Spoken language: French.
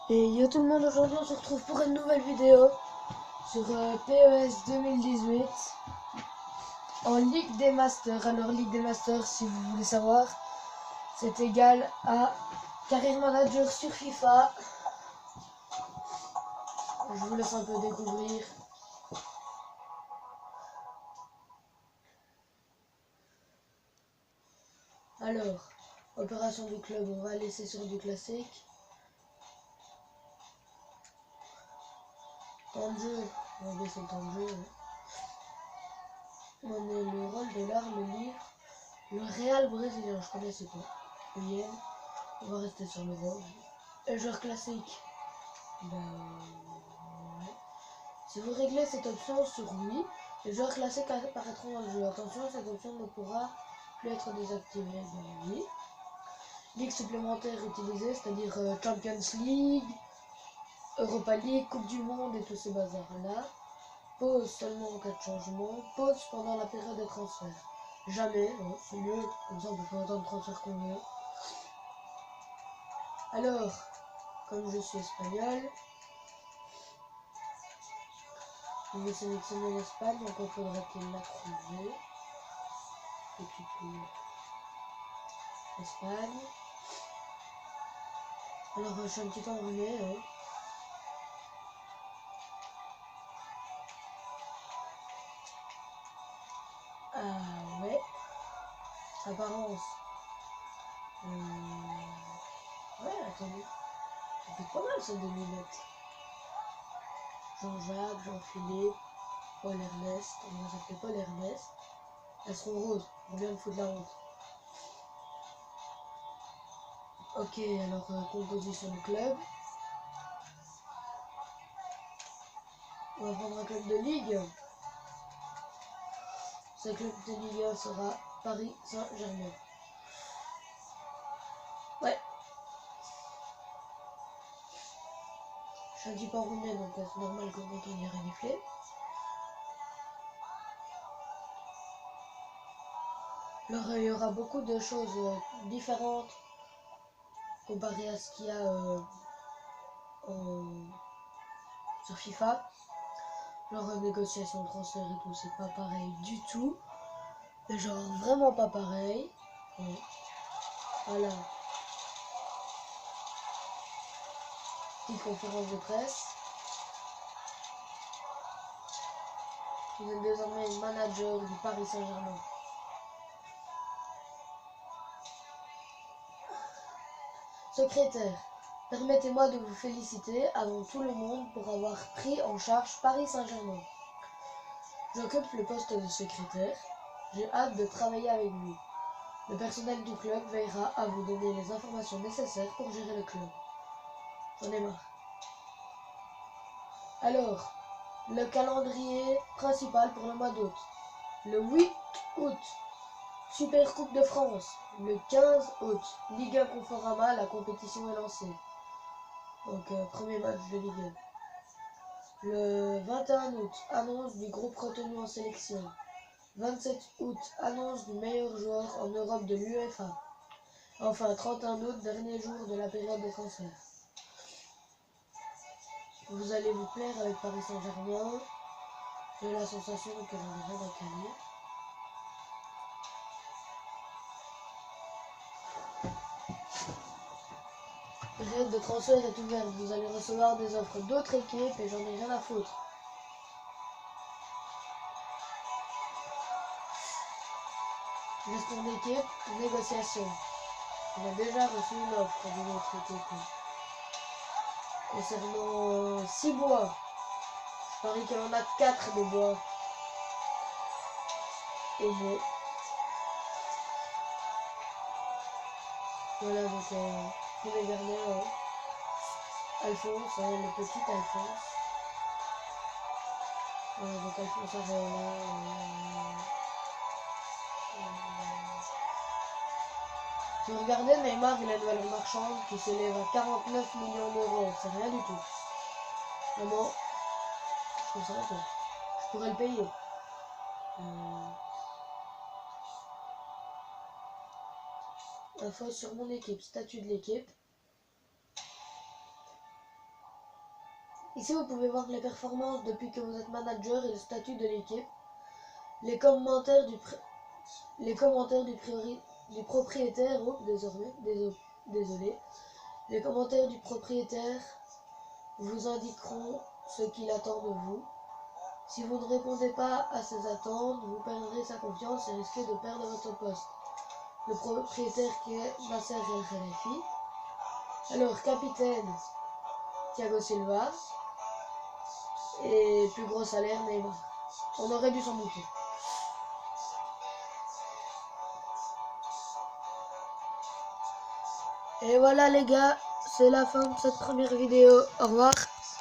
Et yo tout le monde, aujourd'hui on se retrouve pour une nouvelle vidéo sur PES 2018 en Ligue des Masters. Alors Ligue des Masters, si vous voulez savoir, c'est égal à Career Manager sur FIFA. Je vous laisse un peu découvrir. Alors, opération du club, on va laisser sur du classique. Temps de jeu, on va baisser le temps de jeu. On est le rôle de l'arme livre. Le Real brésilien, je connaissais pas. Bien, on va rester sur le rôle. Et joueur classique. Ben, ouais. Si vous réglez cette option sur oui, les joueurs classiques apparaîtront dans le jeu. Attention, cette option ne pourra plus être désactivée. Ben oui. Ligue supplémentaire utilisée, c'est-à-dire Champions League, Europa League, Coupe du Monde et tous ces bazars-là. Pause seulement en cas de changement. Pause pendant la période de transfert. Jamais, hein, c'est mieux, comme ça on peut faire autant de transferts qu'on veut. Alors, comme je suis espagnol, je vais sélectionner l'Espagne, donc il faudrait qu'il la trouve. Petit coup. Espagne. Alors, je suis un petit peu enrhumé. Hein. Ah ouais. Apparence. Ouais, attendez. Ça fait pas mal ces 2 lunettes. Jean-Jacques, Jean-Philippe, Paul Ernest. On va s'appeler Paul Ernest. Elles seront roses. On vient de foutre la honte. Ok, alors composition de club. On va prendre un club de ligue. Ce club de Ligue 1 sera Paris Saint-Germain. Ouais. Je suis un petit peu enrhumé, donc c'est normal que vous entendiez renifler. Alors il y aura beaucoup de choses différentes comparé à ce qu'il y a sur FIFA. Genre négociation de transfert et tout, c'est pas pareil du tout. Mais genre vraiment pas pareil. Ouais. Voilà. Petite conférence de presse. Vous êtes désormais manager du Paris Saint-Germain. Secrétaire, permettez-moi de vous féliciter avant tout le monde pour avoir pris en charge Paris Saint-Germain. J'occupe le poste de secrétaire. J'ai hâte de travailler avec vous. Le personnel du club veillera à vous donner les informations nécessaires pour gérer le club. J'en ai marre. Alors, le calendrier principal pour le mois d'août. Le 8 août, Super Coupe de France. Le 15 août, Ligue 1 Conforama, la compétition est lancée. Donc, premier match de Ligue 1. Le 21 août, annonce du groupe retenu en sélection. 27 août, annonce du meilleur joueur en Europe de l'UEFA. Enfin, 31 août, dernier jour de la période de transfert. Vous allez vous plaire avec Paris Saint-Germain. J'ai la sensation que j'en ai rien à caler. La période de transfert est ouverte. Vous allez recevoir des offres d'autres équipes et j'en ai rien à foutre. Gestion d'équipe, négociation. On a déjà reçu une offre d'une autre équipe. Concernant 6 bois, je parie qu'il y en a 4 de bois. Et bon. Voilà, donc premier gardien, Alphonse, le petit Alphonse. Voilà, donc Alphonse Areola. Si vous regardez, Neymar, il a une valeur marchande qui s'élève à 49 millions d'euros. C'est rien du tout. Vraiment, je trouve ça un peu. Je pourrais le payer. Info sur mon équipe, statut de l'équipe. Ici, vous pouvez voir les performances depuis que vous êtes manager et le statut de l'équipe. Les commentaires du propriétaire, oh, désolé. Les commentaires du propriétaire vous indiqueront ce qu'il attend de vous. Si vous ne répondez pas à ses attentes, vous perdrez sa confiance et risquez de perdre votre poste. Le propriétaire qui est Nasser El Khelaifi. Alors, capitaine, Thiago Silva. Et plus gros salaire, Neymar. On aurait dû s'en douter. Et voilà les gars, c'est la fin de cette première vidéo. Au revoir.